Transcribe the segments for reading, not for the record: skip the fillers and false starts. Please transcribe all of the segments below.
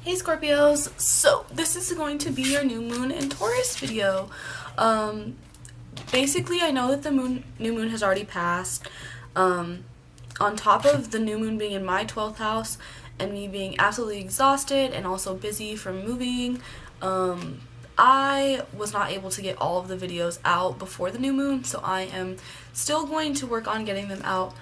Hey Scorpios, so this is going to be your new moon and Taurus video. Basically I know that the new moon has already passed. On top of the new moon being in my 12th house and me being absolutely exhausted and also busy from moving, I was not able to get all of the videos out before the new moon, so I am still going to work on getting them out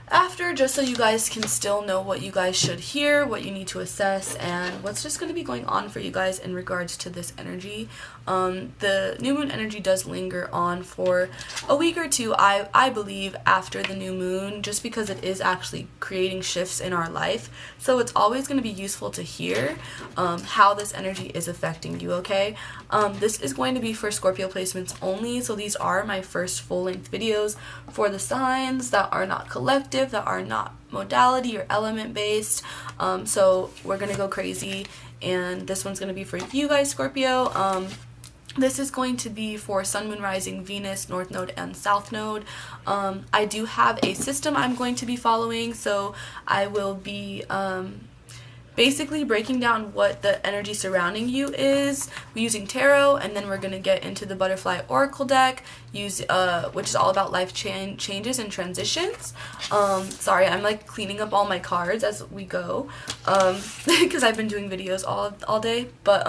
after, just so you guys can still know what you guys should hear, what you need to assess, and what's just going to be going on for you guys in regards to this energy. The new moon energy does linger on for a week or two, I believe, after the new moon, just because it is actually creating shifts in our life. So it's always going to be useful to hear how this energy is affecting you, okay? This is going to be for Scorpio placements only, so these are my first full-length videos for the signs that are not collective, that are not modality or element based. So we're gonna go crazy, and this one's gonna be for you guys, Scorpio. This is going to be for Sun, Moon, Rising, Venus, North Node, and South Node. I do have a system I'm going to be following, so I will be basically breaking down what the energy surrounding you is using tarot, and then we're going to get into the butterfly oracle deck, which is all about life changes and transitions. Sorry, I'm like cleaning up all my cards as we go, because I've been doing videos all day, but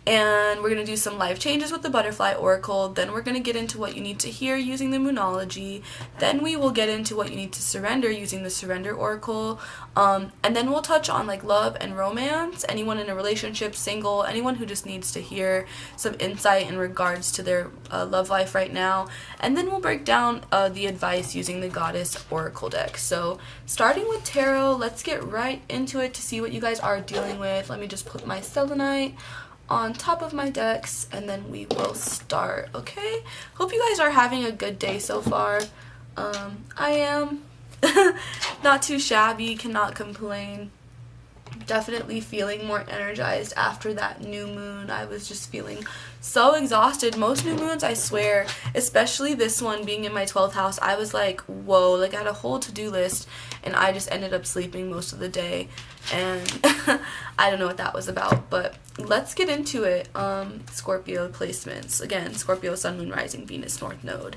and we're going to do some life changes with the butterfly oracle. Then we're going to get into what you need to hear using the Monology. Then we will get into what you need to surrender using the surrender oracle, and then we'll touch on like love and romance, anyone in a relationship, single, anyone who just needs to hear some insight in regards to their love life right now. And then we'll break down the advice using the goddess oracle deck. So starting with tarot, let's get right into it to see what you guys are dealing with. Let me just put my selenite on top of my decks and then we will start. Okay, hope you guys are having a good day so far. I am not too shabby, cannot complain. Definitely feeling more energized after that new moon. I was just feeling so exhausted. Most new moons, I swear, especially this one being in my 12th house, I was like, whoa, like I had a whole to-do list and I just ended up sleeping most of the day, and I don't know what that was about. But let's get into it. Scorpio placements. Again, Scorpio, Sun, Moon, Rising, Venus, North Node,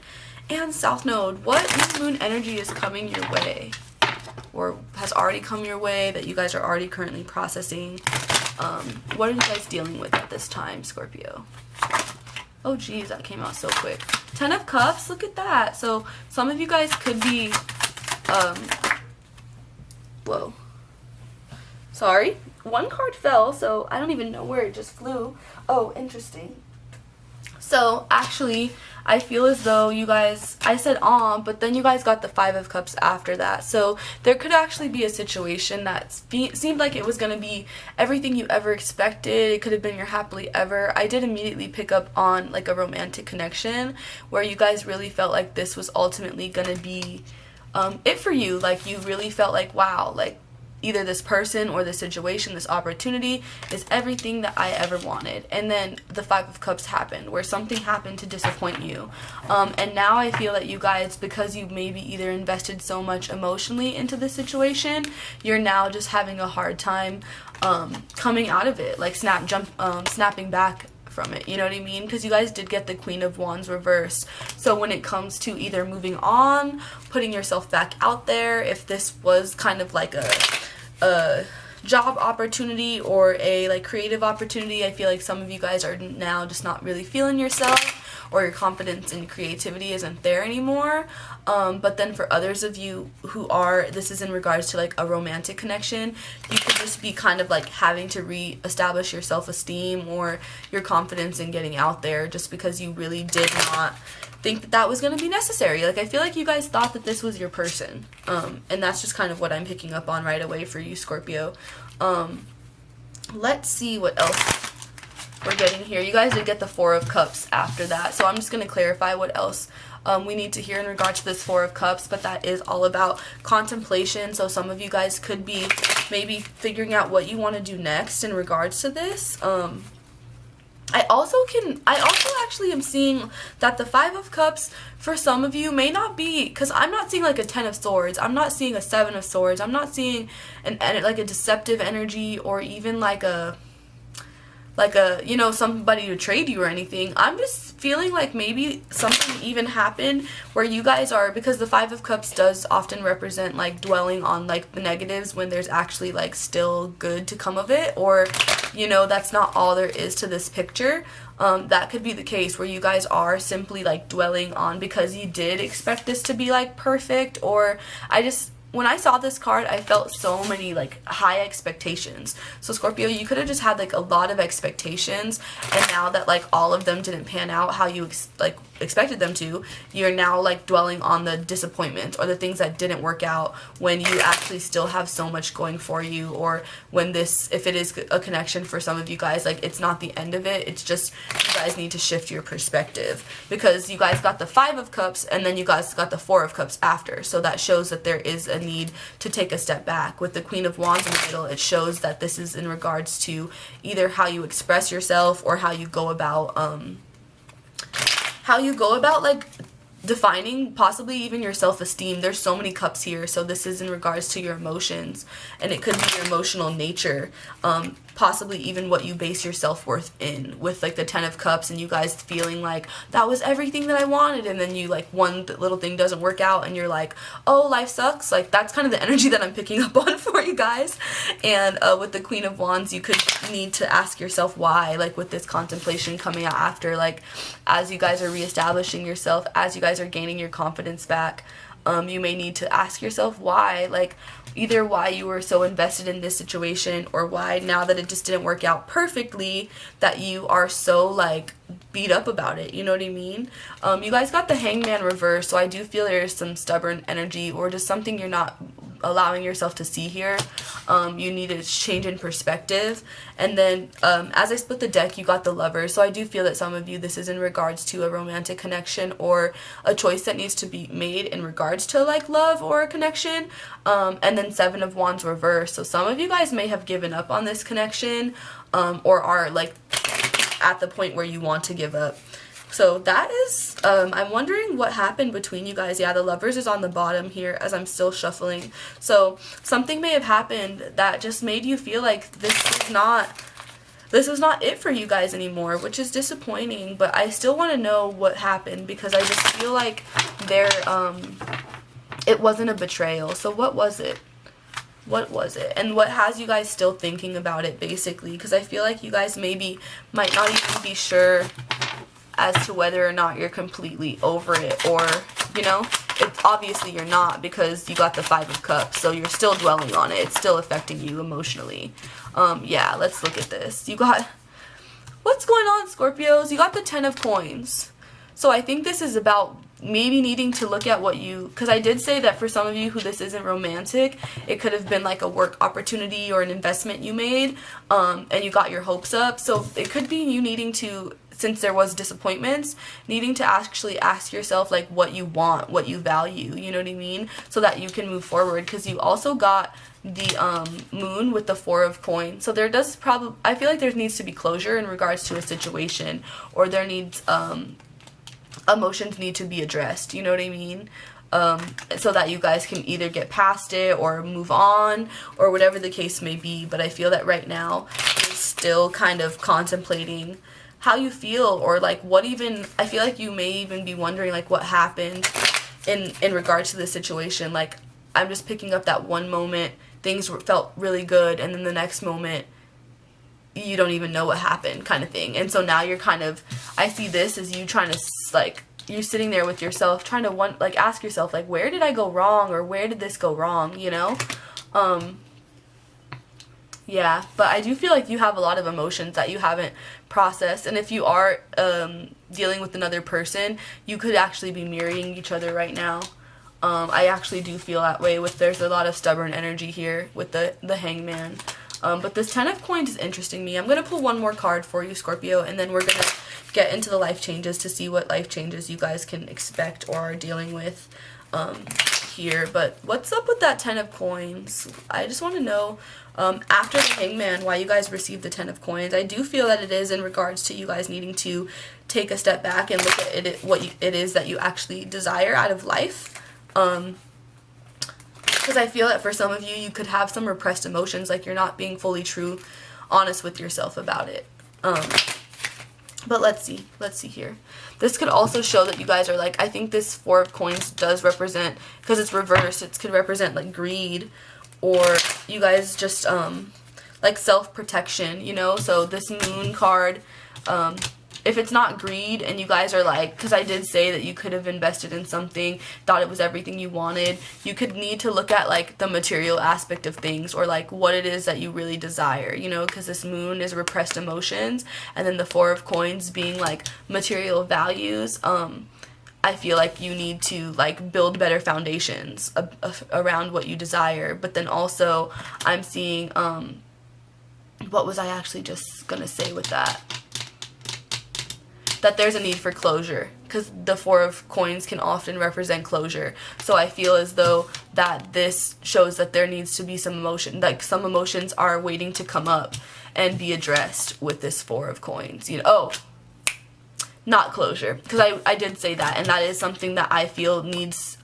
and South Node. What new moon energy is coming your way, or has already come your way, that you guys are already currently processing? What are you guys dealing with at this time, Scorpio? Oh geez, that came out so quick. 10 of Cups, look at that. So some of you guys could be, whoa. Sorry, one card fell, so I don't even know where it just flew. Oh, interesting. So actually, I feel as though you guys, I said but then you guys got the 5 of Cups after that. So there could actually be a situation that seemed like it was going to be everything you ever expected. It could have been your happily ever. I did immediately pick up on like a romantic connection where you guys really felt like this was ultimately going to be it for you. Like you really felt like, wow, like either this person or this situation, this opportunity is everything that I ever wanted. And then the 5 of Cups happened, where something happened to disappoint you. And now I feel that you guys, because you maybe either invested so much emotionally into this situation, you're now just having a hard time coming out of it, like snapping back from it, you know what I mean? Because you guys did get the Queen of Wands reversed. So when it comes to either moving on, putting yourself back out there, if this was kind of like a job opportunity or a like creative opportunity, I feel like some of you guys are now just not really feeling yourself, or your confidence and creativity isn't there anymore. But then for others of you who are, this is in regards to like a romantic connection, you could just be kind of like having to re-establish your self-esteem or your confidence in getting out there, just because you really did not think that that was going to be necessary. Like I feel like you guys thought that this was your person, and that's just kind of what I'm picking up on right away for you, Scorpio. Let's see what else we're getting here. You guys did get the 4 of Cups after that, so I'm just going to clarify what else we need to hear in regard to this 4 of Cups, but that is all about contemplation. So some of you guys could be maybe figuring out what you want to do next in regards to this. I also actually am seeing that the Five of Cups for some of you may not be, because I'm not seeing like a Ten of Swords, I'm not seeing a Seven of Swords, I'm not seeing like a deceptive energy, or even like a you know, somebody to trade you or anything. I'm just feeling like maybe something even happened where you guys are, because the Five of Cups does often represent like dwelling on like the negatives when there's actually like still good to come of it, or you know, that's not all there is to this picture. That could be the case where you guys are simply like dwelling on because you did expect this to be like perfect, or when I saw this card, I felt so many like high expectations. So Scorpio, you could have just had like a lot of expectations, and now that like all of them didn't pan out how you expected them to, you're now like dwelling on the disappointment or the things that didn't work out, when you actually still have so much going for you, or when if it is a connection for some of you guys, like it's not the end of it, it's just you guys need to shift your perspective, because you guys got the Five of Cups and then you guys got the Four of Cups after, so that shows that there is a need to take a step back. With the Queen of Wands in the middle, it shows that this is in regards to either how you express yourself or how you go about like defining possibly even your self-esteem. There's so many cups here, so this is in regards to your emotions, and it could be your emotional nature, possibly even what you base your self-worth in, with like the Ten of Cups and you guys feeling like that was everything that I wanted, and then you like one little thing doesn't work out and you're like, oh, life sucks. Like that's kind of the energy that I'm picking up on for you guys. And with the Queen of Wands, you could need to ask yourself why, like with this contemplation coming out after, like as you guys are reestablishing yourself, as you guys are gaining your confidence back, you may need to ask yourself why, like either why you were so invested in this situation, or why now that it just didn't work out perfectly that you are so like beat up about it, you know what I mean? You guys got the Hangman reverse, so I do feel there's some stubborn energy or just something you're not allowing yourself to see here. You need a change in perspective. And then as I split the deck, you got the Lovers, so I do feel that some of you, this is in regards to a romantic connection or a choice that needs to be made in regards to like love or a connection. And then Seven of Wands reverse, so some of you guys may have given up on this connection, or are like at the point where you want to give up. So that is, I'm wondering what happened between you guys. Yeah, the Lovers is on the bottom here as I'm still shuffling. So something may have happened that just made you feel like this is not it for you guys anymore, which is disappointing, but I still want to know what happened, because I just feel like it wasn't a betrayal. So what was it? What was it? And what has you guys still thinking about it, basically? Because I feel like you guys maybe might not even be sure as to whether or not you're completely over it, or, you know, it's obviously you're not, because you got the Five of Cups, so you're still dwelling on it. It's still affecting you emotionally. Yeah, let's look at this. You got, what's going on, Scorpios? You got the Ten of Coins. So I think this is about maybe needing to look at what you, because I did say that for some of you who this isn't romantic, it could have been like a work opportunity or an investment you made, and you got your hopes up. So it could be you needing to, since there was disappointments, needing to actually ask yourself like what you want, what you value, you know what I mean, so that you can move forward. Because you also got the Moon with the Four of Coins, so there does probably, I feel like there needs to be closure in regards to a situation, or there needs emotions need to be addressed, you know what I mean, so that you guys can either get past it or move on, or whatever the case may be. But I feel that right now you're still kind of contemplating how you feel, or like what even, I feel like you may even be wondering like what happened in regards to the situation. Like I'm just picking up that one moment things felt really good, and then the next moment you don't even know what happened, kind of thing. And so now you're kind of, I see this as you trying to like, you're sitting there with yourself trying to like ask yourself like, where did I go wrong, or where did this go wrong, you know? Yeah, but I do feel like you have a lot of emotions that you haven't processed, and if you are dealing with another person, you could actually be mirroring each other right now. I actually do feel that way. There's a lot of stubborn energy here with the Hangman. But this Ten of Coins is interesting me. I'm going to pull one more card for you, Scorpio, and then we're going to get into the life changes to see what life changes you guys can expect or are dealing with here. But what's up with that Ten of Coins? I just want to know, After the Hangman, why you guys received the Ten of Coins, I do feel that it is in regards to you guys needing to take a step back and look at it is that you actually desire out of life. Because I feel that for some of you, you could have some repressed emotions, like you're not being fully honest with yourself about it. But let's see here. This could also show that you guys are like, I think this Four of Coins does represent, because it's reversed, it could represent like greed, or you guys just like self-protection, you know. So this Moon card, if it's not greed and you guys are like, because I did say that you could have invested in something, thought it was everything you wanted, you could need to look at like the material aspect of things, or like what it is that you really desire, you know, because this Moon is repressed emotions, and then the Four of Coins being like material values. I feel like you need to like build better foundations around what you desire. But then also I'm seeing, what was I actually just gonna say with that? That there's a need for closure, because the Four of Coins can often represent closure. So I feel as though that this shows that there needs to be some emotion, like some emotions are waiting to come up and be addressed with this Four of Coins, you know. Oh, not closure, because I did say that, and that is something that I feel needs,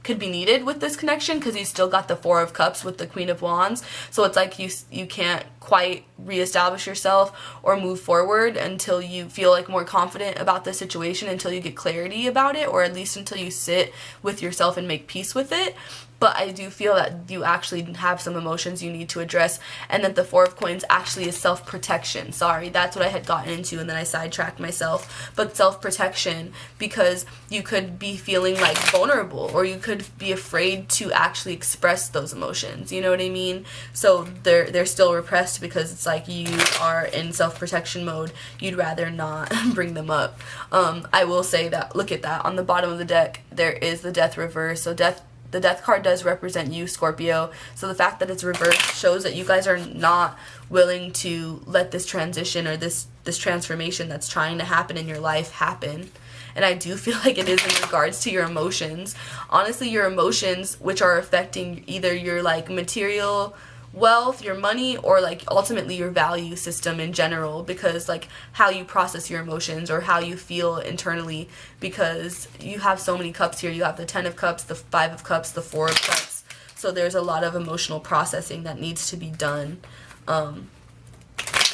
could be needed with this connection, because you still got the Four of Cups with the Queen of Wands. So it's like you can't quite reestablish yourself or move forward until you feel like more confident about the situation, until you get clarity about it, or at least until you sit with yourself and make peace with it. But I do feel that you actually have some emotions you need to address, and that the Four of Coins actually is self-protection. Sorry, that's what I had gotten into, and then I sidetracked myself. But self-protection, because you could be feeling like vulnerable, or you could be afraid to actually express those emotions, you know what I mean? So they're still repressed because it's like you are in self-protection mode. You'd rather not bring them up. I will say that, look at that, on the bottom of the deck, there is the Death reverse. So the Death card does represent you, Scorpio. So the fact that it's reversed shows that you guys are not willing to let this transition, or this transformation that's trying to happen in your life happen. And I do feel like it is in regards to your emotions. Honestly, your emotions, which are affecting either your like material wealth, your money, or like ultimately your value system in general, because like how you process your emotions or how you feel internally, because you have so many cups here. You have the Ten of Cups, the Five of Cups, the Four of Cups. So there's a lot of emotional processing that needs to be done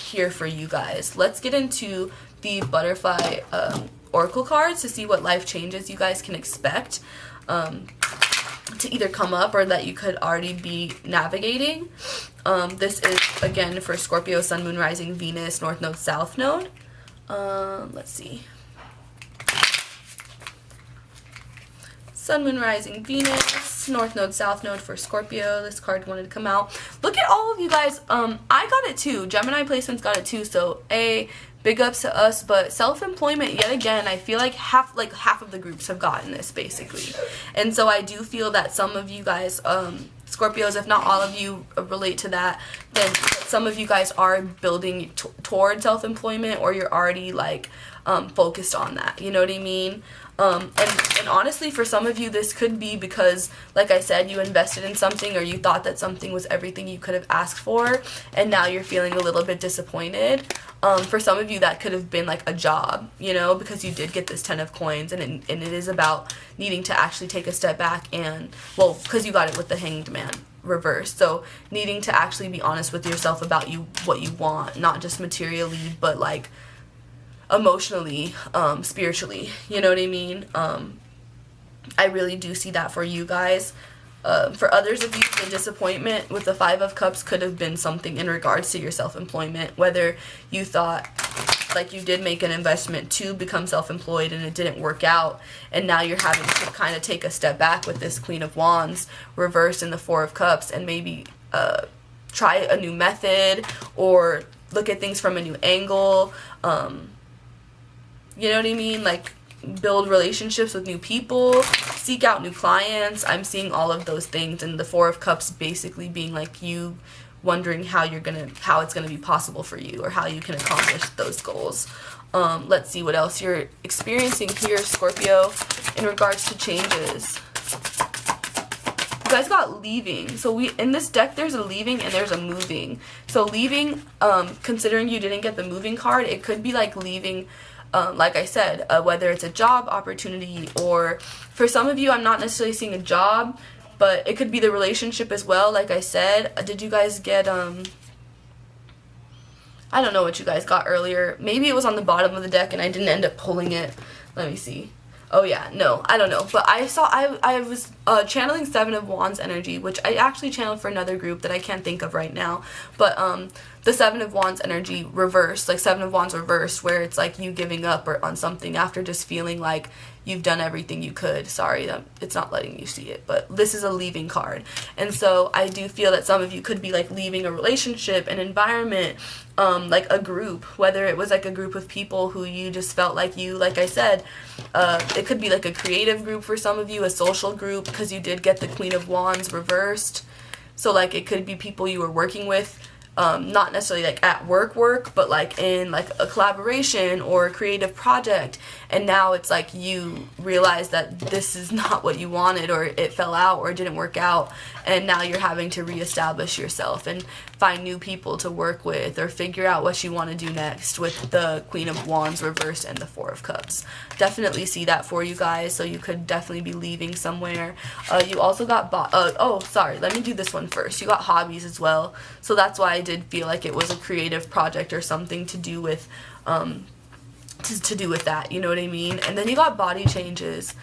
here for you guys. Let's get into the Butterfly Oracle cards to see what life changes you guys can expect to either come up or that you could already be navigating. This is, again, for Scorpio, Sun, Moon, Rising, Venus, North Node, South Node. Let's see. Sun, Moon, Rising, Venus, North Node, South Node for Scorpio. This card wanted to come out. Look at all of you guys. I got it too. Gemini placements got it too. So, big ups to us. But self-employment, yet again, I feel like half of the groups have gotten this, basically. And so I do feel that some of you guys, Scorpios, if not all of you relate to that, then some of you guys are building toward self-employment, or you're already like focused on that. You know what I mean? And honestly, for some of you, this could be because, like I said, you invested in something, or you thought that something was everything you could have asked for, and now you're feeling a little bit disappointed. For some of you, that could have been like a job, you know, because you did get this Ten of Coins, and it is about needing to actually take a step back and, well, because you got it with the Hanged Man reverse. So needing to actually be honest with yourself about what you want, not just materially, but like emotionally, spiritually, you know what I mean? I really do see that for you guys. For others of you, the disappointment with the Five of Cups could have been something in regards to your self-employment, whether you thought like you did make an investment to become self-employed and it didn't work out, and now you're having to kind of take a step back with this Queen of Wands reversed in the Four of Cups, and maybe try a new method or look at things from a new angle. You know what I mean? Like, build relationships with new people, seek out new clients. I'm seeing all of those things, and the Four of Cups basically being like you wondering how it's gonna be possible for you, or how you can accomplish those goals. Let's see what else you're experiencing here, Scorpio, in regards to changes. guys got leaving. So in this deck, there's a leaving and there's a moving. So leaving, considering you didn't get the moving card, it could be like leaving, like I said, whether it's a job opportunity, or for some of you, I'm not necessarily seeing a job, but it could be the relationship as well. Like I said, did you guys get, I don't know what you guys got earlier. Maybe it was on the bottom of the deck and I didn't end up pulling it. Let me see. Oh yeah, no, I don't know. But I was channeling Seven of Wands energy, which I actually channeled for another group that I can't think of right now. But the Seven of Wands energy reversed, like Seven of Wands reversed, where it's like you giving up or on something after just feeling like you've done everything you could. Sorry, it's not letting you see it, but this is a leaving card. And so I do feel that some of you could be like leaving a relationship, an environment, like a group, whether it was like a group of people who you just felt like I said, it could be like a creative group for some of you, a social group, because you did get the Queen of Wands reversed. So like it could be people you were working with, not necessarily like at work, but like in like a collaboration or a creative project, and now it's like you realize that this is not what you wanted, or it fell out or it didn't work out, and now you're having to reestablish yourself and find new people to work with or figure out what you want to do next with the Queen of Wands reversed and the Four of Cups. Definitely see that for you guys, so you could definitely be leaving somewhere. You also got oh sorry, let me do this one first. You got hobbies as well, so that's why I did feel like it was a creative project or something to do with to do with that, you know what I mean? And then you got body changes.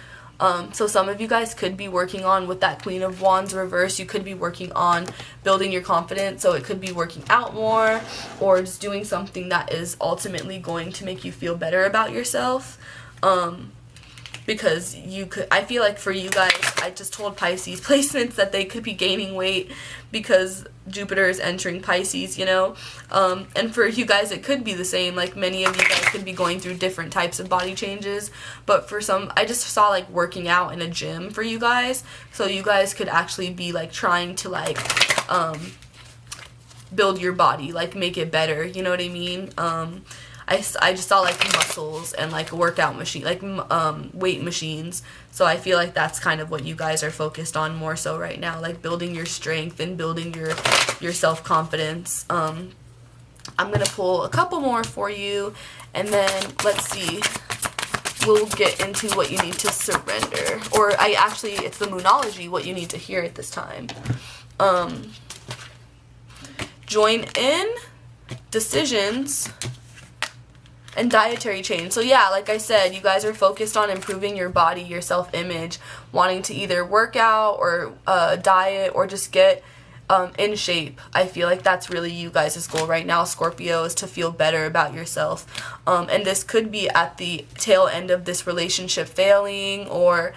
So some of you guys could be working on, with that Queen of Wands reverse, you could be working on building your confidence. So it could be working out more, or just doing something that is ultimately going to make you feel better about yourself. Because I feel like for you guys, I just told Pisces placements that they could be gaining weight because Jupiter is entering Pisces, you know? And for you guys, it could be the same. Like many of you guys could be going through different types of body changes. But for some, I just saw like working out in a gym for you guys. So you guys could actually be like trying to like build your body, like make it better, you know what I mean? I just saw like muscles and like a workout machine, like weight machines. So I feel like that's kind of what you guys are focused on more so right now, like building your strength and building your self-confidence. I'm going to pull a couple more for you, and then let's see, we'll get into what you need to surrender. Or it's the Monology, what you need to hear at this time. Join in, decisions, and dietary change. So yeah, like I said, you guys are focused on improving your body, your self-image, wanting to either work out or diet or just get in shape. I feel like that's really you guys' goal right now, Scorpio, is to feel better about yourself. And this could be at the tail end of this relationship failing, or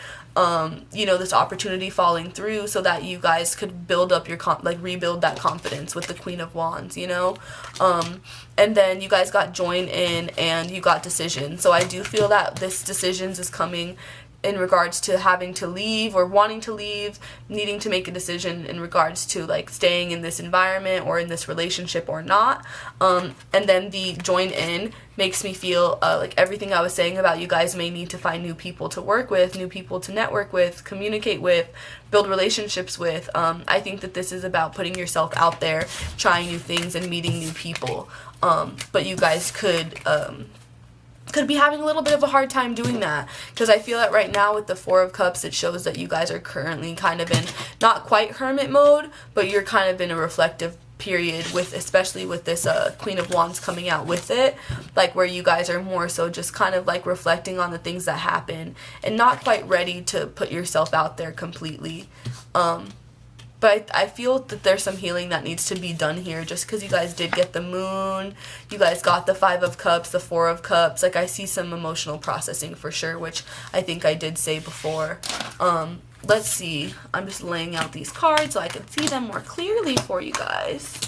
you know, this opportunity falling through, so that you guys could build up your rebuild that confidence with the Queen of Wands, you know. And then you guys got join in and you got decision. So I do feel that this decisions is coming in regards to having to leave or wanting to leave, needing to make a decision in regards to like staying in this environment or in this relationship or not. And then the join in makes me feel like everything I was saying about you guys may need to find new people to work with, new people to network with, communicate with, build relationships with. I think that this is about putting yourself out there, trying new things and meeting new people. But you guys could be having a little bit of a hard time doing that, because I feel that right now with the Four of Cups, it shows that you guys are currently kind of in not quite hermit mode, but you're kind of in a reflective period, with especially with this Queen of Wands coming out with it, like where you guys are more so just kind of like reflecting on the things that happen and not quite ready to put yourself out there completely. But I feel that there's some healing that needs to be done here, just because you guys did get the Moon, you guys got the Five of Cups, the Four of Cups. Like, I see some emotional processing for sure, which I think I did say before. Let's see. I'm just laying out these cards so I can see them more clearly for you guys.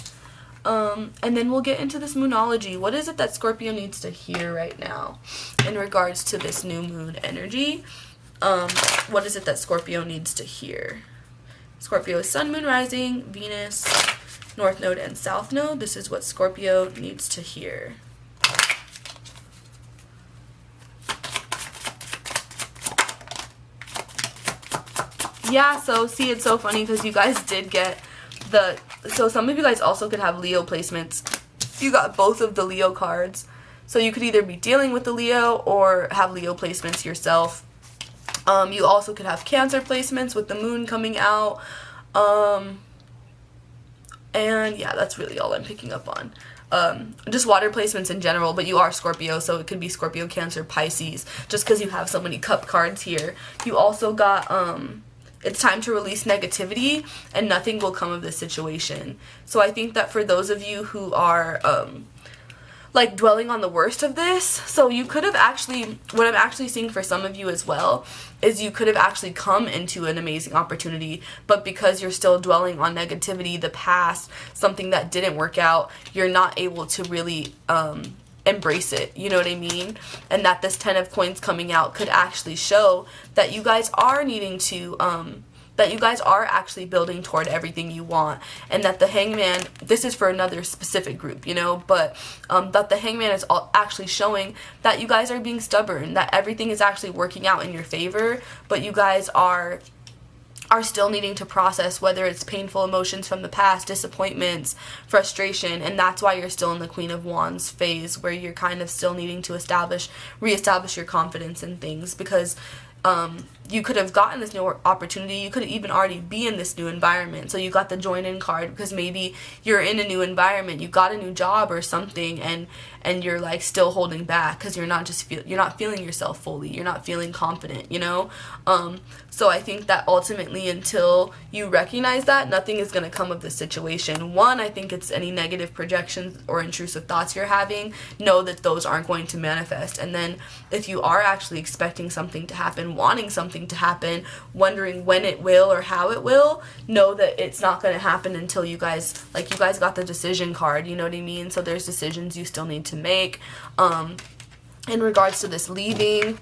And then we'll get into this Moonology. What is it that Scorpio needs to hear right now in regards to this new moon energy? What is it that Scorpio needs to hear? Scorpio is Sun, Moon, Rising, Venus, North Node, and South Node. This is what Scorpio needs to hear. yeah, so see, it's so funny because you guys did get so some of you guys also could have Leo placements. You got both of the Leo cards. So you could either be dealing with the Leo or have Leo placements yourself. You also could have Cancer placements with the moon coming out. And yeah, that's really all I'm picking up on. Just water placements in general, but you are Scorpio, so it could be Scorpio, Cancer, Pisces, just because you have so many cup cards here. You also got, it's time to release negativity, and nothing will come of this situation. So I think that for those of you who are, like, dwelling on the worst of this, so you could have actually, what I'm actually seeing for some of you as well, is you could have actually come into an amazing opportunity, but because you're still dwelling on negativity, the past, something that didn't work out, you're not able to really embrace it, you know what I mean? And that this 10 of coins coming out could actually show that you guys are needing to, that you guys are actually building toward everything you want, and that the Hangman, this is for another specific group, you know, but that the Hangman is actually showing that you guys are being stubborn, that everything is actually working out in your favor, but you guys are still needing to process, whether it's painful emotions from the past, disappointments, frustration, and that's why you're still in the Queen of Wands phase, where you're kind of still needing to reestablish your confidence in things, because you could have gotten this new opportunity, you could even already be in this new environment, so you got the join in card because maybe you're in a new environment, you got a new job or something, and you're like still holding back because you're not feeling yourself fully, you're not feeling confident, you know. So I think that ultimately, until you recognize that, nothing is going to come of this situation. One, I think it's any negative projections or intrusive thoughts you're having, know that those aren't going to manifest. And then if you are actually expecting something to happen, wanting something to happen, wondering when it will or how it will, know that it's not going to happen until you guys got the decision card, you know what I mean? So there's decisions you still need to make. In regards to this leaving,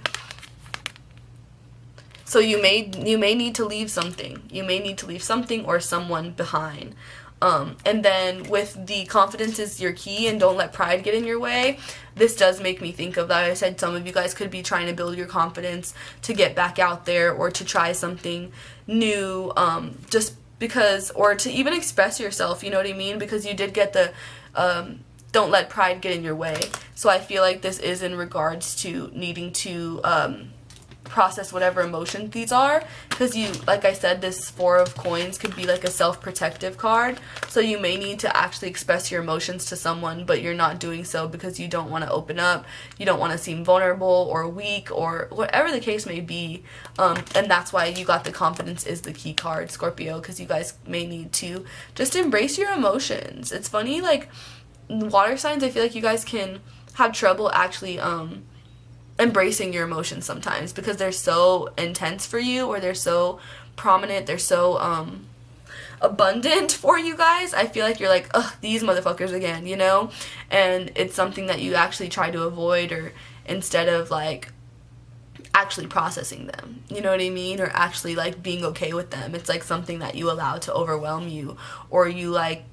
so you may need to leave something. You may need to leave something or someone behind. And then with the confidence is your key and don't let pride get in your way, this does make me think of that. I said some of you guys could be trying to build your confidence to get back out there or to try something new, just because, or to even express yourself, you know what I mean? Because you did get the don't let pride get in your way. So I feel like this is in regards to needing to process whatever emotions these are, because you, like I said, this 4 of coins could be like a self-protective card, so you may need to actually express your emotions to someone, but you're not doing so because you don't want to open up, you don't want to seem vulnerable or weak or whatever the case may be, and that's why you got the confidence is the key card, Scorpio, because you guys may need to just embrace your emotions. It's funny, like water signs, I feel like you guys can have trouble actually embracing your emotions sometimes because they're so intense for you, or they're so prominent, they're so abundant for you guys. I feel like you're like, ugh, these motherfuckers again, you know? And it's something that you actually try to avoid, or instead of like actually processing them, you know what I mean? Or actually like being okay with them. It's like something that you allow to overwhelm you, or you like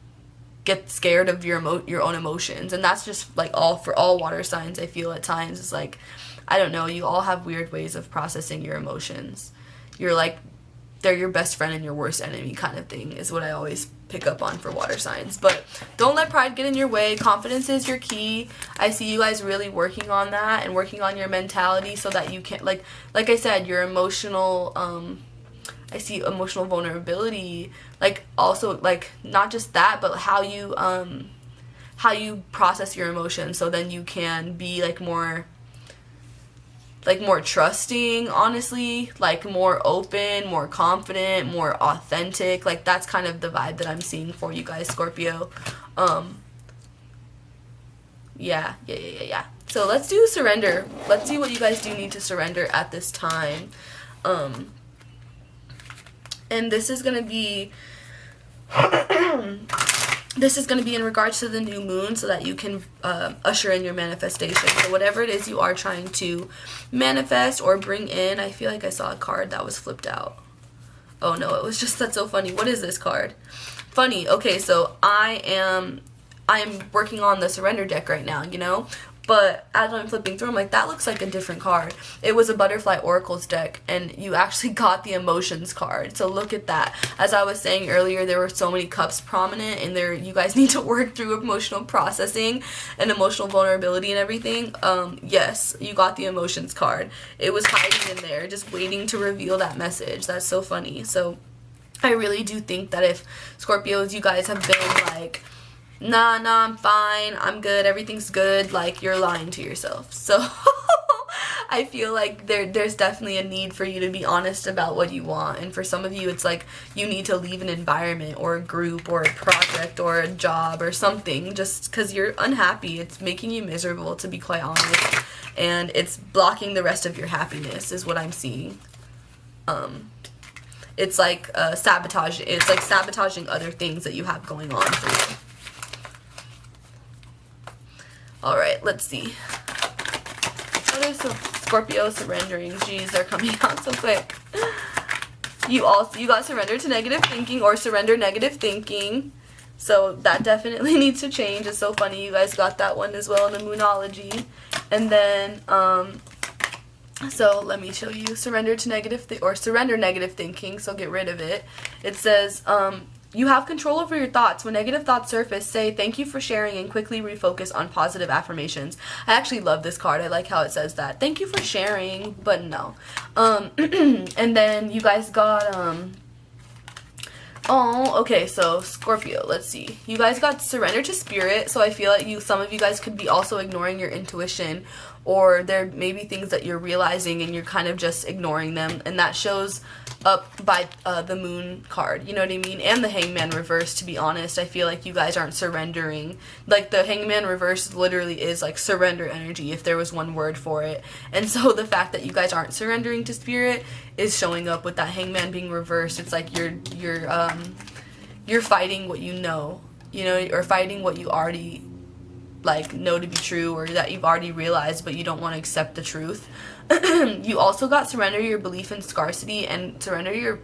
get scared of your own emotions. And that's just like for all water signs, I feel at times. It's like, I don't know, you all have weird ways of processing your emotions. You're like, they're your best friend and your worst enemy kind of thing is what I always pick up on for water signs. But don't let pride get in your way. Confidence is your key. I see you guys really working on that and working on your mentality so that you can, like I said, your emotional, I see emotional vulnerability, like also like not just that, but how you process your emotions, so then you can be like more trusting, honestly, like more open, more confident, more authentic. Like that's kind of the vibe that I'm seeing for you guys, Scorpio. Yeah. So let's do surrender. Let's see what you guys do need to surrender at this time. And this is gonna be in regards to the new moon, so that you can usher in your manifestation. So whatever it is you are trying to manifest or bring in, I feel like I saw a card that was flipped out. Oh no, it was just, that's so funny. What is this card? Funny. Okay, so I am working on the surrender deck right now, you know? but as I'm flipping through, I'm like, that looks like a different card. It was a Butterfly Oracles deck, and you actually got the Emotions card. So look at that. As I was saying earlier, there were so many cups prominent, and there you guys need to work through emotional processing and emotional vulnerability and everything. Yes, you got the Emotions card. It was hiding in there, just waiting to reveal that message. That's so funny. So I really do think that if Scorpios, you guys have been like, nah, I'm fine, I'm good, everything's good, like, you're lying to yourself. So I feel like there's definitely a need for you to be honest about what you want. And for some of you, it's like you need to leave an environment or a group or a project or a job or something just because you're unhappy. It's making you miserable, to be quite honest, and it's blocking the rest of your happiness is what I'm seeing. It's like sabotage. It's like sabotaging other things that you have going on for you. Alright, let's see. What is Scorpio surrendering? Jeez, they're coming out so quick. You got surrender to negative thinking or surrender negative thinking. So that definitely needs to change. It's so funny you guys got that one as well in the Monology. And then, so let me show you surrender to negative surrender negative thinking. So get rid of it. It says, you have control over your thoughts. When negative thoughts surface, say thank you for sharing and quickly refocus on positive affirmations. I actually love this card. I like how it says that. Thank you for sharing, but no. And then you guys got, oh, okay, so Scorpio, let's see. You guys got surrender to spirit, so I feel like some of you guys could be also ignoring your intuition, or there may be things that you're realizing and you're kind of just ignoring them, and that shows up by the moon card, you know what I mean? And the hangman reverse, to be honest. I feel like you guys aren't surrendering. Like, the hangman reverse literally is like surrender energy, if there was one word for it. And so the fact that you guys aren't surrendering to spirit is showing up with that hangman being reversed. It's like you're fighting what you know, or fighting what you already like know to be true, or that you've already realized but you don't want to accept the truth. You also got surrender your belief in scarcity and surrender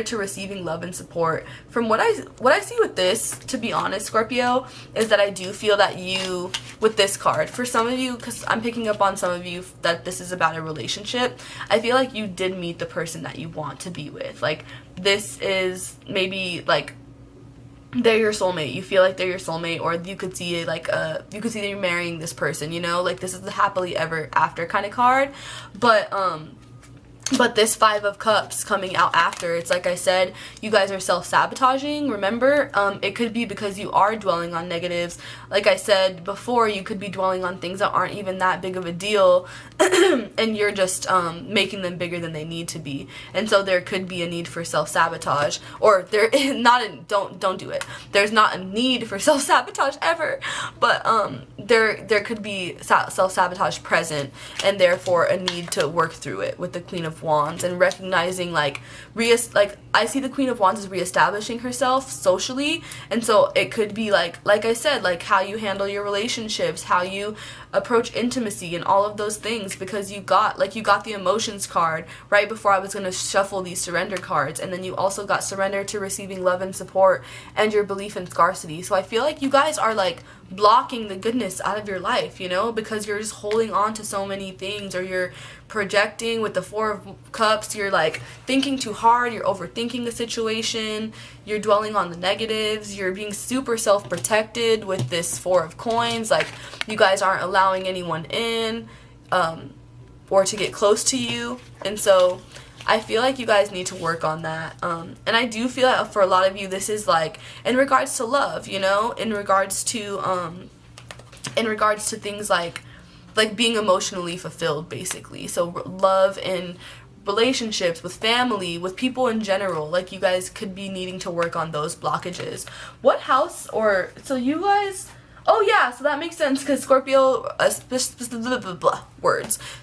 to receiving love and support. From what I see with this, to be honest, Scorpio, is that I do feel that you, with this card, for some of you, because I'm picking up on some of you that this is about a relationship, I feel like you did meet the person that you want to be with. Like, this is maybe like they're your soulmate. You feel like they're your soulmate, or you could see it like you could see that you're marrying this person, like this is the happily ever after kind of card. But this Five of Cups coming out after, it's like I said, you guys are self-sabotaging, remember? It could be because you are dwelling on negatives. Like I said before, you could be dwelling on things that aren't even that big of a deal, and you're just making them bigger than they need to be. And so there could be a need for self-sabotage, or there is not a, don't do it. There's not a need for self-sabotage ever, but there could be self-sabotage present, and therefore a need to work through it with the Queen of Wands, and recognizing like I see the Queen of Wands as reestablishing herself socially. And so it could be like I said, like how you handle your relationships, how you approach intimacy, and all of those things, because you got the emotions card right before I was going to shuffle these surrender cards, and then you also got surrender to receiving love and support and your belief in scarcity. So I feel like you guys are like blocking the goodness out of your life, because you're just holding on to so many things, or you're projecting with the Four of Cups. You're like thinking too hard, you're overthinking the situation, you're dwelling on the negatives, you're being super self-protected with this Four of Coins. Like, you guys aren't allowing anyone in or to get close to you. And so I feel like you guys need to work on that. And I do feel that for a lot of you, this is like in regards to love, in regards to things like being emotionally fulfilled, basically. So love and relationships, with family, with people in general. Like, you guys could be needing to work on those blockages. What house, so you guys, oh yeah, so that makes sense, because Scorpio,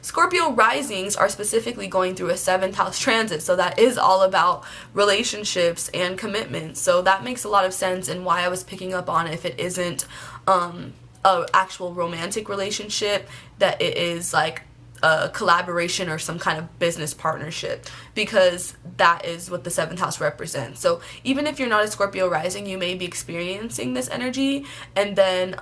Scorpio risings are specifically going through a 7th house transit, so that is all about relationships and commitment. So that makes a lot of sense, and why I was picking up on it, if it isn't a actual romantic relationship, that it is like a collaboration or some kind of business partnership, because that is what the 7th house represents. So even if you're not a Scorpio rising, you may be experiencing this energy, and then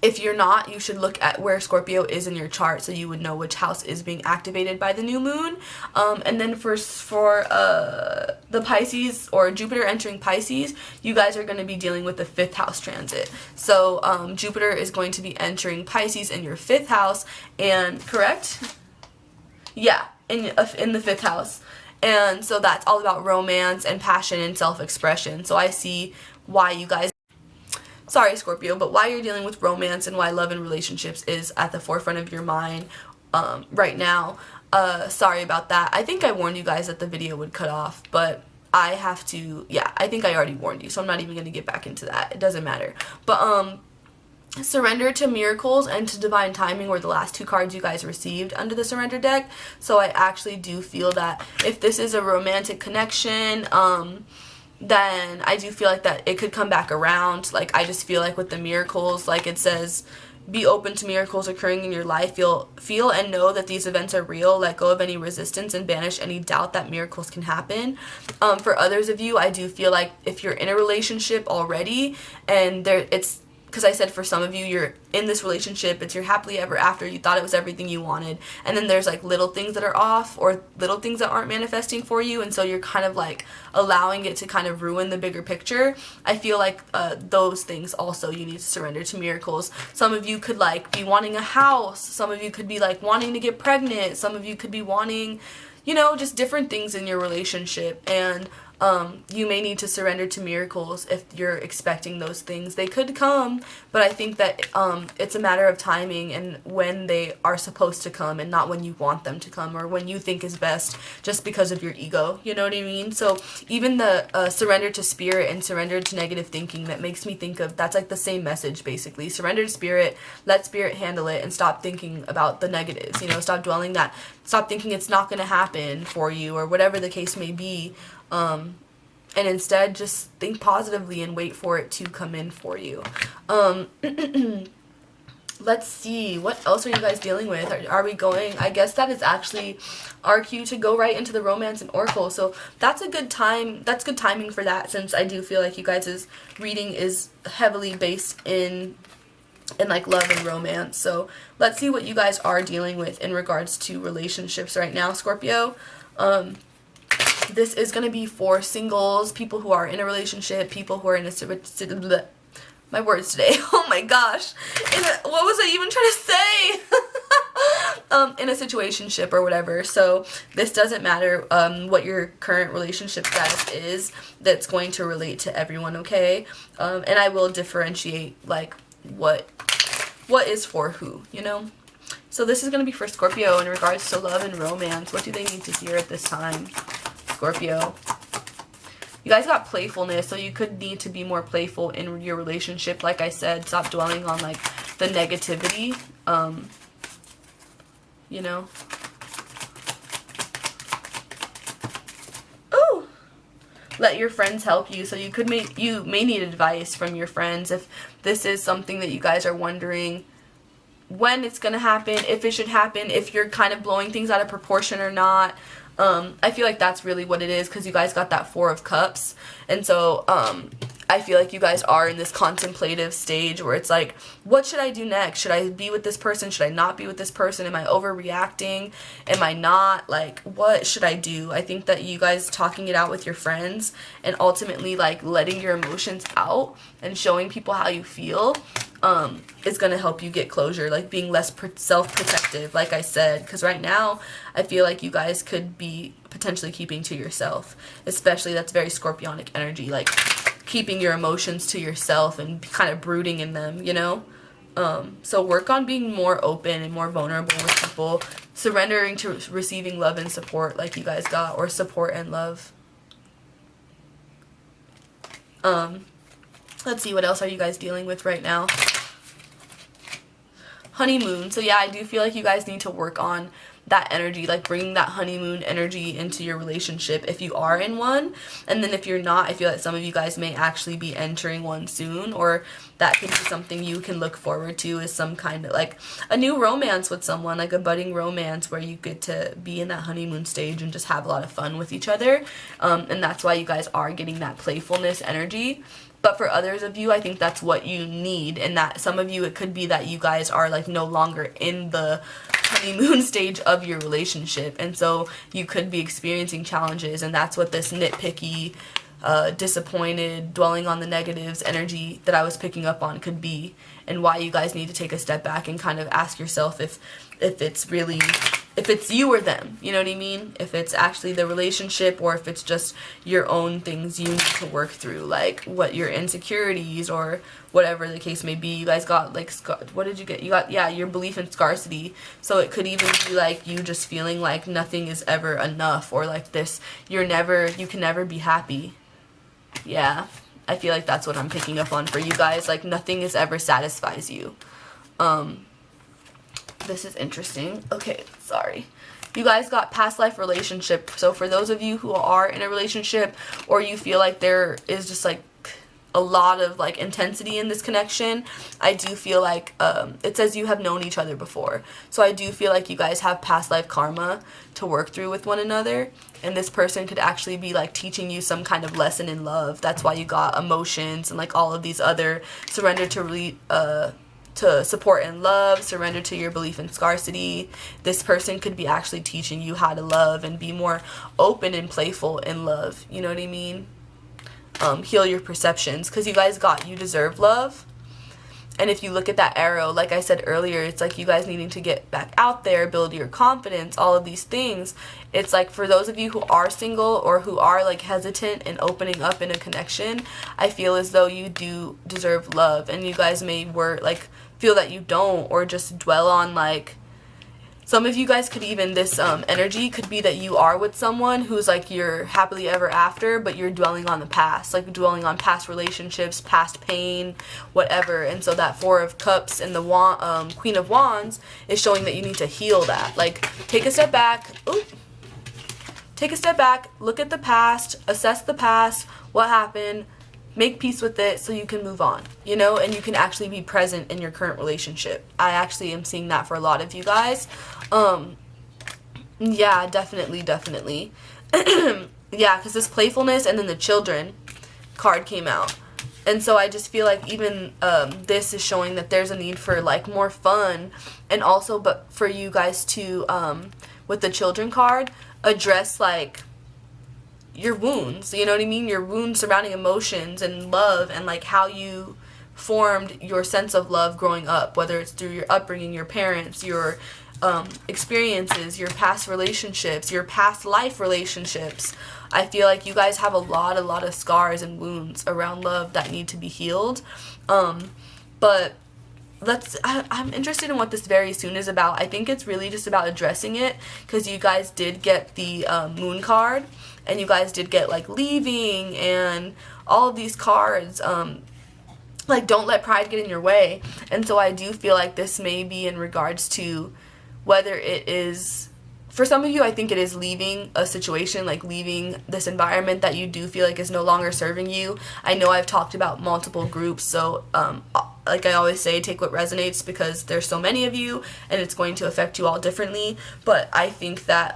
If you're not, you should look at where Scorpio is in your chart so you would know which house is being activated by the new moon. And then for the Pisces, or Jupiter entering Pisces, you guys are going to be dealing with the 5th house transit. So Jupiter is going to be entering Pisces in your 5th house, and correct? Yeah, in the 5th house. And so that's all about romance and passion and self-expression. So I see why you guys, sorry Scorpio, but why you're dealing with romance and why love and relationships is at the forefront of your mind right now. Sorry about that. I think I warned you guys that the video would cut off, but I have to, yeah, I think I already warned you, so I'm not even going to get back into that. It doesn't matter. But surrender to miracles and to divine timing were the last 2 cards you guys received under the surrender deck. So I actually do feel that if this is a romantic connection, then I do feel like that it could come back around. Like, I just feel like with the miracles, like it says, be open to miracles occurring in your life. Feel and know that these events are real. Let go of any resistance and banish any doubt that miracles can happen. For others of you, I do feel like if you're in a relationship already, and it's because I said for some of you, you're in this relationship, it's your happily ever after, you thought it was everything you wanted, and then there's like little things that are off, or little things that aren't manifesting for you, and so you're kind of like allowing it to kind of ruin the bigger picture. I feel like those things also you need to surrender to miracles. Some of you could like be wanting a house, some of you could be like wanting to get pregnant, some of you could be wanting, you know, just different things in your relationship, and you may need to surrender to miracles if you're expecting those things. They could come, but I think that it's a matter of timing and when they are supposed to come, and not when you want them to come or when you think is best just because of your ego. You know what I mean? So even the surrender to spirit and surrender to negative thinking, that makes me think of, that's like the same message basically. Surrender to spirit, let spirit handle it, and stop thinking about the negatives. You know, stop dwelling that. Stop thinking it's not going to happen for you or whatever the case may be. And instead just think positively and wait for it to come in for you. Let's see, what else are you guys dealing with? Are we going, I guess that is actually our cue to go right into the romance and oracle. So that's a good time, that's good timing for that, since I do feel like you guys' reading is heavily based in like love and romance. So let's see what you guys are dealing with in regards to relationships right now, Scorpio. This is going to be for singles, people who are in a relationship, people who are in a, my words today, oh my gosh, what was I even trying to say? In a situationship or whatever. So this doesn't matter what your current relationship status is, that's going to relate to everyone, okay? And I will differentiate like what is for who, you know? So this is going to be for Scorpio in regards to love and romance. What do they need to hear at this time, Scorpio? You guys got playfulness, so you could need to be more playful in your relationship. Like I said, stop dwelling on like the negativity, you know? Ooh! Let your friends help you. So you may need advice from your friends if this is something that you guys are wondering when it's gonna happen, if it should happen, if you're kind of blowing things out of proportion or not. I feel like that's really what it is, because you guys got that 4 of Cups, and so I feel like you guys are in this contemplative stage where it's like, what should I do next? Should I be with this person? Should I not be with this person? Am I overreacting? Am I not? Like, what should I do? I think that you guys talking it out with your friends and ultimately like letting your emotions out and showing people how you feel is going to help you get closure, like being less self-protective, like I said, because right now I feel like you guys could be potentially keeping to yourself, especially that's very Scorpionic energy, like keeping your emotions to yourself and kind of brooding in them, you know? So work on being more open and more vulnerable with people, surrendering to receiving love and support like you guys got, or support and love. Let's see, what else are you guys dealing with right now? Honeymoon. So yeah, I do feel like you guys need to work on that energy, like bringing that honeymoon energy into your relationship if you are in one. And then if you're not, I feel like some of you guys may actually be entering one soon, or that could be something you can look forward to, is some kind of like a new romance with someone, like a budding romance where you get to be in that honeymoon stage and just have a lot of fun with each other. And that's why you guys are getting that playfulness energy. But for others of you, I think that's what you need, and that some of you, it could be that you guys are like no longer in the honeymoon stage of your relationship, and so you could be experiencing challenges, and that's what this nitpicky, disappointed, dwelling on the negatives energy that I was picking up on could be, and why you guys need to take a step back and kind of ask yourself if it's really, if it's you or them, you know what I mean? If it's actually the relationship, or if it's just your own things you need to work through, like what your insecurities or whatever the case may be. You guys got like, what did you get? You got, yeah, your belief in scarcity. So it could even be like you just feeling like nothing is ever enough, or like this, you can never be happy. Yeah, I feel like that's what I'm picking up on for you guys. Like nothing is ever satisfies you. This is interesting. Okay, sorry. You guys got past life relationship. So for those of you who are in a relationship, or you feel like there is just like a lot of like intensity in this connection, I do feel like it says you have known each other before. So I do feel like you guys have past life karma to work through with one another, and this person could actually be like teaching you some kind of lesson in love. That's why you got emotions and like all of these other surrender to support and love, surrender to your belief in scarcity. This person could be actually teaching you how to love and be more open and playful in love. You know what I mean? Heal your perceptions, because you guys got, you deserve love. And if you look at that arrow, like I said earlier, it's like you guys needing to get back out there, build your confidence, all of these things. It's like for those of you who are single, or who are like hesitant in opening up in a connection, I feel as though you do deserve love, and you guys may feel that you don't, or just dwell on like, some of you guys could even, this energy could be that you are with someone who's like you're happily ever after, but you're dwelling on the past, like dwelling on past relationships, past pain, whatever. And so that Four of Cups and the Queen of Wands is showing that you need to heal that. Like take a step back. Take a step back, look at the past, assess the past, what happened, make peace with it so you can move on, you know, and you can actually be present in your current relationship. I actually am seeing that for a lot of you guys. Yeah, definitely. Yeah, because this playfulness and then the children card came out. And so I just feel like even this is showing that there's a need for like more fun, and also but for you guys to, with the children card, address like your wounds, you know what I mean? Your wounds surrounding emotions and love, and like how you formed your sense of love growing up, whether it's through your upbringing, your parents, your experiences, your past relationships, your past life relationships. I feel like you guys have a lot of scars and wounds around love that need to be healed. But I'm interested in what this very soon is about. I think it's really just about addressing it, because you guys did get the moon card, and you guys did get like leaving and all of these cards, like don't let pride get in your way. And so I do feel like this may be in regards to whether it is, for some of you, I think it is leaving a situation, like leaving this environment that you do feel like is no longer serving you. I know I've talked about multiple groups, so like I always say, take what resonates, because there's so many of you and it's going to affect you all differently. But I think that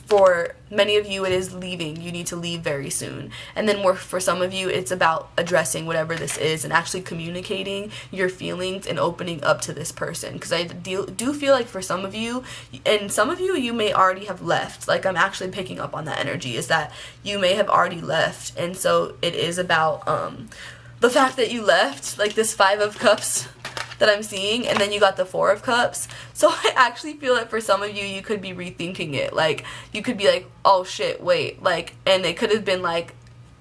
for many of you it is leaving. You need to leave very soon. And then more for some of you, it's about addressing whatever this is and actually communicating your feelings and opening up to this person. Because I do feel like for some of you, and some of you, you may already have left. Like I'm actually picking up on that energy, is that you may have already left. And so it is about the fact that you left, like this Five of Cups that I'm seeing, and then you got the Four of Cups. So I actually feel that for some of you, you could be rethinking it. Like you could be like, oh shit, wait, like, and it could have been like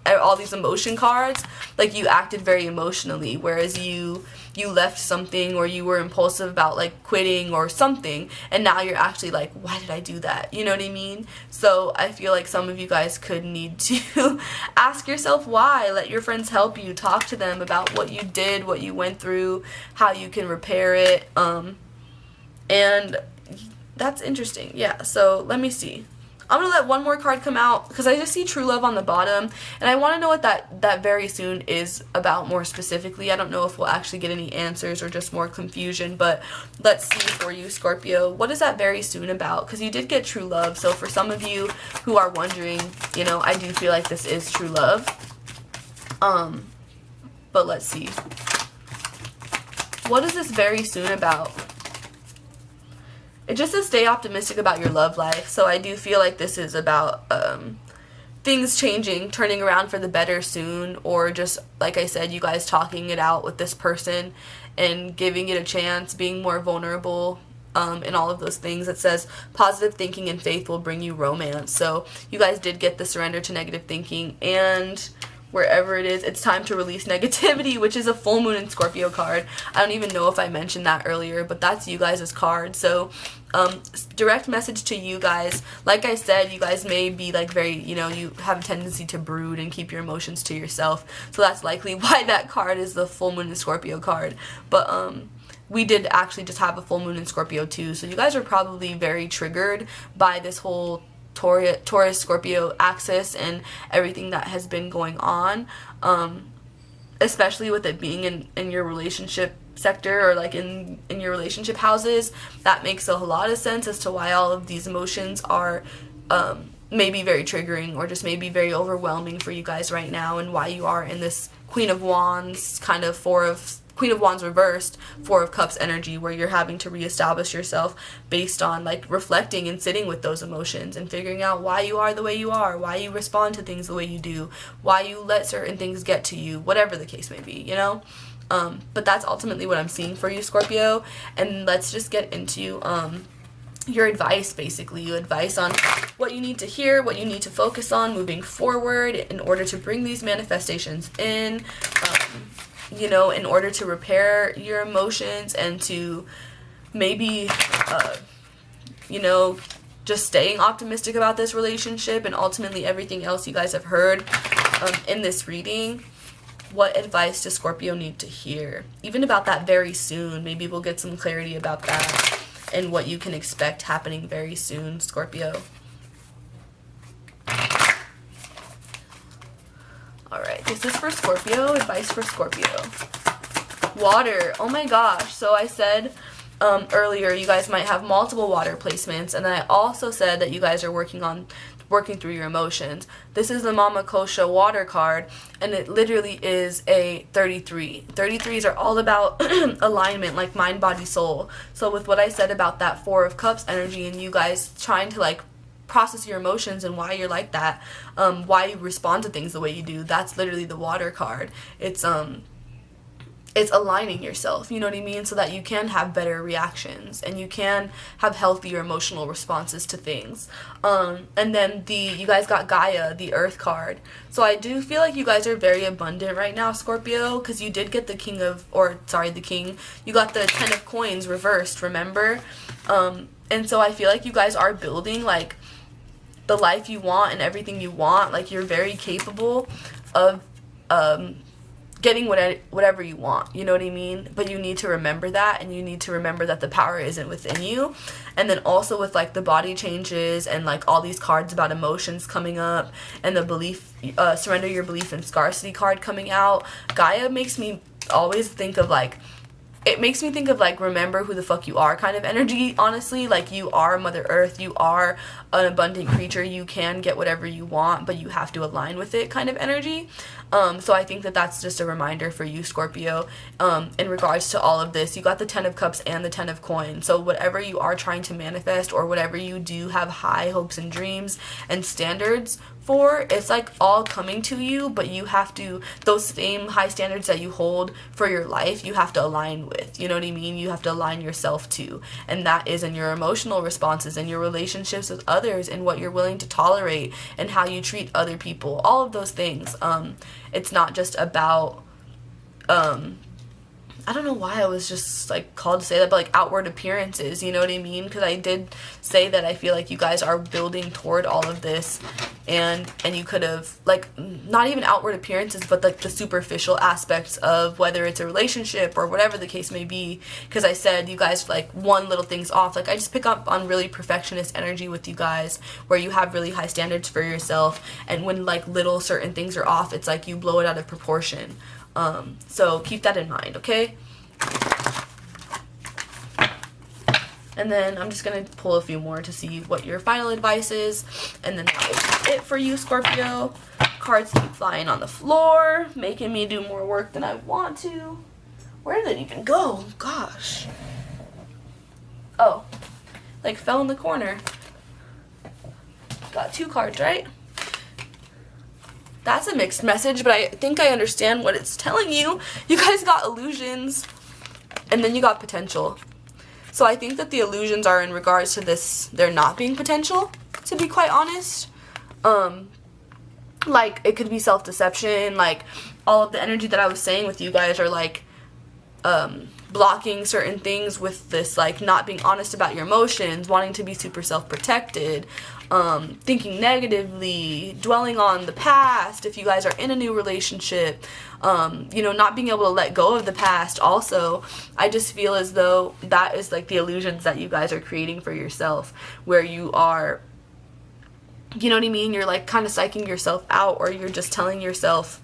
all these emotion cards, like you acted very emotionally, whereas you left something, or you were impulsive about like quitting or something, and now you're actually like, why did I do that? You know what I mean? So I feel like some of you guys could need to ask yourself why. Let your friends help you. Talk to them about what you did, what you went through, how you can repair it. And that's interesting. Yeah, so let me see. I'm going to let one more card come out, because I just see true love on the bottom, and I want to know what that very soon is about more specifically. I don't know if we'll actually get any answers or just more confusion, but let's see for you, Scorpio. What is that very soon about? Because you did get true love, so for some of you who are wondering, you know, I do feel like this is true love. But let's see. What is this very soon about? It just says stay optimistic about your love life. So I do feel like this is about things changing, turning around for the better soon, or just, like I said, you guys talking it out with this person and giving it a chance, being more vulnerable, and all of those things. It says positive thinking and faith will bring you romance. So you guys did get the surrender to negative thinking, and wherever it is, it's time to release negativity, which is a full moon in Scorpio card. I don't even know if I mentioned that earlier, but that's you guys' card. So direct message to you guys. Like I said, you guys may be like very, you know, you have a tendency to brood and keep your emotions to yourself. So that's likely why that card is the full moon in Scorpio card. But we did actually just have a full moon in Scorpio too. So you guys are probably very triggered by this whole Taurus Scorpio axis and everything that has been going on, especially with it being in your relationship sector, or like in your relationship houses. That makes a lot of sense as to why all of these emotions are maybe very triggering, or just maybe very overwhelming for you guys right now, and why you are in this Queen of Wands kind of Queen of Wands reversed, Four of Cups energy, where you're having to reestablish yourself based on like reflecting and sitting with those emotions and figuring out why you are the way you are, why you respond to things the way you do, why you let certain things get to you, whatever the case may be, you know? But that's ultimately what I'm seeing for you, Scorpio. And let's just get into your advice, basically. Your advice on what you need to hear, what you need to focus on moving forward in order to bring these manifestations in. You know, in order to repair your emotions and to maybe, you know, just staying optimistic about this relationship and ultimately everything else you guys have heard in this reading. What advice does Scorpio need to hear? Even about that very soon. Maybe we'll get some clarity about that and what you can expect happening very soon, Scorpio. Alright, this is for Scorpio. Advice for Scorpio. Water. Oh my gosh. So I said earlier you guys might have multiple water placements, and then I also said that you guys are working through your emotions. This is the Mama Kosha water card, and it literally is a 33. 33s are all about alignment, like mind, body, soul. So with what I said about that Four of Cups energy and you guys trying to like process your emotions and why you're like that, why you respond to things the way you do, that's literally the water card. It's aligning yourself, you know what I mean, so that you can have better reactions and you can have healthier emotional responses to things. And then you guys got Gaia, the Earth card. So I do feel like you guys are very abundant right now, Scorpio, because you did get the King. You got the Ten of Coins reversed, remember? And so I feel like you guys are building like the life you want and everything you want. Like you're very capable of getting whatever you want, you know what I mean? But you need to remember that, and you need to remember that the power isn't within you. And then also with like the body changes and like all these cards about emotions coming up, and the belief, surrender your belief in scarcity card coming out, Gaia makes me always think of like, it makes me think of like remember who the fuck you are kind of energy, honestly. Like you are Mother Earth, you are an abundant creature, you can get whatever you want, but you have to align with it kind of energy. So I think that that's just a reminder for you, Scorpio, in regards to all of this. You got the Ten of Cups and the Ten of Coins. So whatever you are trying to manifest, or whatever you do have high hopes and dreams and standards for, it's like all coming to you, but you have to, those same high standards that you hold for your life, you have to align with, you know what I mean? You have to align yourself to, and that is in your emotional responses and your relationships with others, and what you're willing to tolerate and how you treat other people, all of those things. It's not just about I don't know why I was just like called to say that, but like outward appearances, you know what I mean? Because I did say that I feel like you guys are building toward all of this, and you could have like not even outward appearances, but like the superficial aspects of whether it's a relationship or whatever the case may be. Because I said you guys like one little thing's off. Like I just pick up on really perfectionist energy with you guys, where you have really high standards for yourself, and when like little certain things are off, it's like you blow it out of proportion. So keep that in mind, okay? And then I'm just going to pull a few more to see what your final advice is, and then that will be it for you, Scorpio. Cards keep flying on the floor, making me do more work than I want to. Where did it even go? Gosh. Oh, like fell in the corner. Got 2 cards, right? That's a mixed message, but I think I understand what it's telling you. You guys got illusions, and then you got potential. So I think that the illusions are in regards to this, there not being potential, to be quite honest. Like, it could be self-deception, like, all of the energy that I was saying with you guys are, like, blocking certain things with this, like, not being honest about your emotions, wanting to be super self-protected, thinking negatively, dwelling on the past if you guys are in a new relationship, you know, not being able to let go of the past also. I just feel as though that is, like, the illusions that you guys are creating for yourself, where you are, you know what I mean, you're, like, kind of psyching yourself out, or you're just telling yourself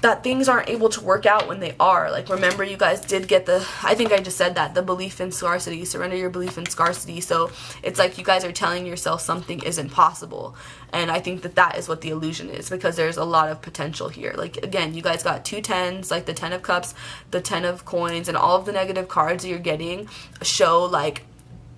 that things aren't able to work out when they are. Like, remember, you guys did get the, I think I just said that, the belief in scarcity, surrender your belief in scarcity. So it's like you guys are telling yourself something isn't possible. And I think that that is what the illusion is, because there's a lot of potential here. Like, again, you guys got 2 tens, like the 10 of cups, the 10 of coins, and all of the negative cards that you're getting show, like,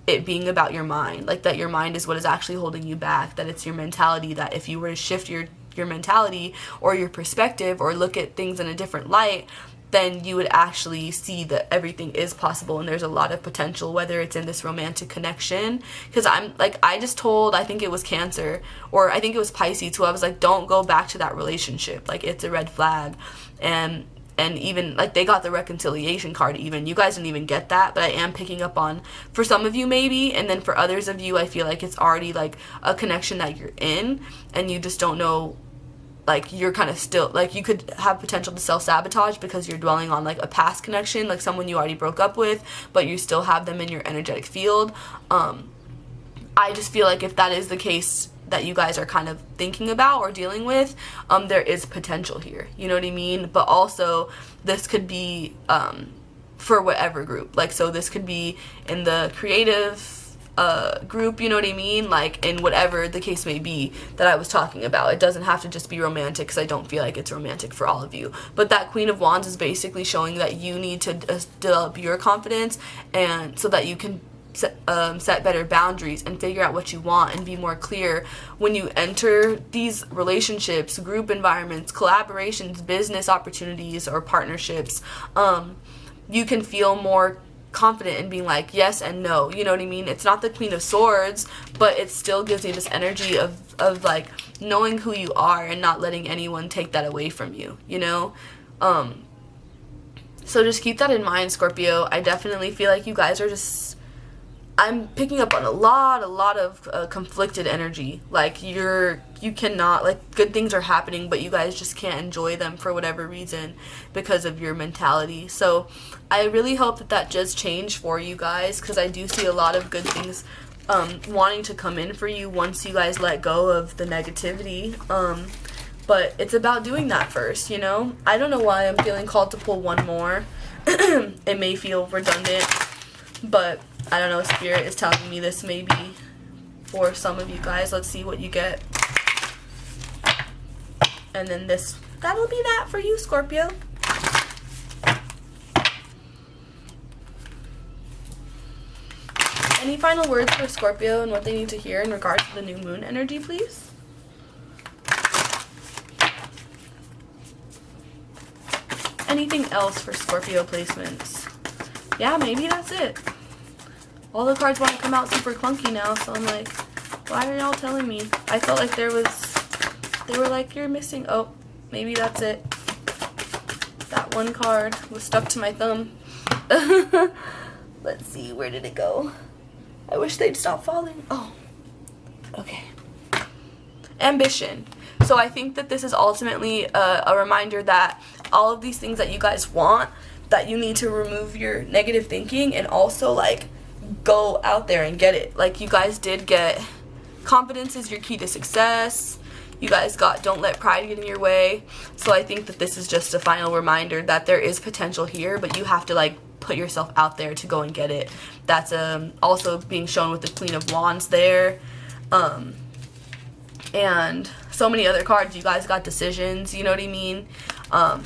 it being about your mind, like that your mind is what is actually holding you back, that it's your mentality, that if you were to shift your mentality or your perspective or look at things in a different light, then you would actually see that everything is possible and there's a lot of potential, whether it's in this romantic connection. Because I'm like, I just told, I think it was Cancer, or I think it was Pisces, who I was like, don't go back to that relationship, like, it's a red flag. And even, like, they got the reconciliation card even. You guys didn't even get that, but I am picking up on, for some of you maybe, and then for others of you, I feel like it's already, like, a connection that you're in, and you just don't know, like, you're kind of still, like, you could have potential to self-sabotage because you're dwelling on, like, a past connection, like someone you already broke up with, but you still have them in your energetic field. I just feel like if that is the case that you guys are kind of thinking about or dealing with, there is potential here, you know what I mean? But also, this could be for whatever group, like, so this could be in the creative group, you know what I mean, like, in whatever the case may be that I was talking about. It doesn't have to just be romantic, because I don't feel like it's romantic for all of you. But that Queen of Wands is basically showing that you need to develop your confidence, and so that you can set better boundaries and figure out what you want and be more clear when you enter these relationships, group environments, collaborations, business opportunities, or partnerships. You can feel more confident in being like yes and no, you know what I mean? It's not the Queen of Swords, but it still gives you this energy of like knowing who you are and not letting anyone take that away from you, you know? So just keep that in mind, Scorpio. I definitely feel like you guys are just, I'm picking up on a lot of conflicted energy. Like, you cannot, like, good things are happening, but you guys just can't enjoy them for whatever reason because of your mentality. So I really hope that that does change for you guys, because I do see a lot of good things wanting to come in for you once you guys let go of the negativity. But it's about doing that first, you know? I don't know why I'm feeling called to pull one more. It may feel redundant, but I don't know, Spirit is telling me this may be for some of you guys. Let's see what you get. And then this, that'll be that for you, Scorpio. Any final words for Scorpio and what they need to hear in regards to the new moon energy, please? Anything else for Scorpio placements? Yeah, maybe that's it. All the cards want to come out super clunky now, so I'm like, why are y'all telling me? I felt like they were like, you're missing, oh, maybe that's it. That one card was stuck to my thumb. Let's see, where did it go? I wish they'd stop falling. Oh, okay. Ambition. So I think that this is ultimately a reminder that all of these things that you guys want, that you need to remove your negative thinking and also, like, go out there and get it. Like, you guys did get confidence is your key to success. You guys got don't let pride get in your way. So I think that this is just a final reminder that there is potential here, but you have to, like, put yourself out there to go and get it. That's also being shown with the Queen of Wands there. and so many other cards. You guys got decisions, you know what I mean?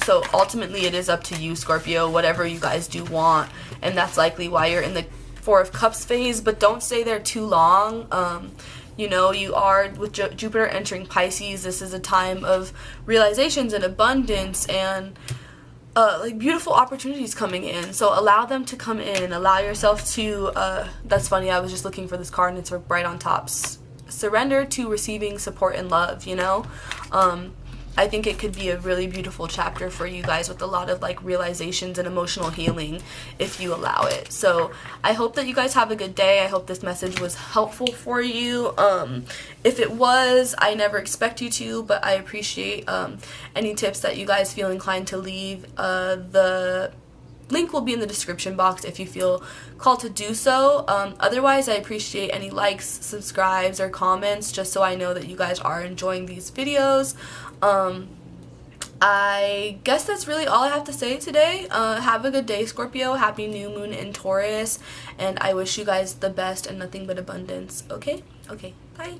So ultimately it is up to you, Scorpio, whatever you guys do want, and that's likely why you're in the Four of Cups phase, but don't stay there too long. You know, you are with Jupiter entering Pisces. This is a time of realizations and abundance and like beautiful opportunities coming in. So allow them to come in. Allow yourself to, that's funny, I was just looking for this card and it's right on top. Surrender to receiving support and love, you know? I think it could be a really beautiful chapter for you guys with a lot of like realizations and emotional healing if you allow it. So I hope that you guys have a good day. I hope this message was helpful for you. If it was, I never expect you to, but I appreciate any tips that you guys feel inclined to leave. The link will be in the description box if you feel called to do so. Otherwise, I appreciate any likes, subscribes, or comments just so I know that you guys are enjoying these videos. I guess that's really all I have to say today. Have a good day, Scorpio. Happy new moon in Taurus, and I wish you guys the best and nothing but abundance. Okay? Okay. Bye.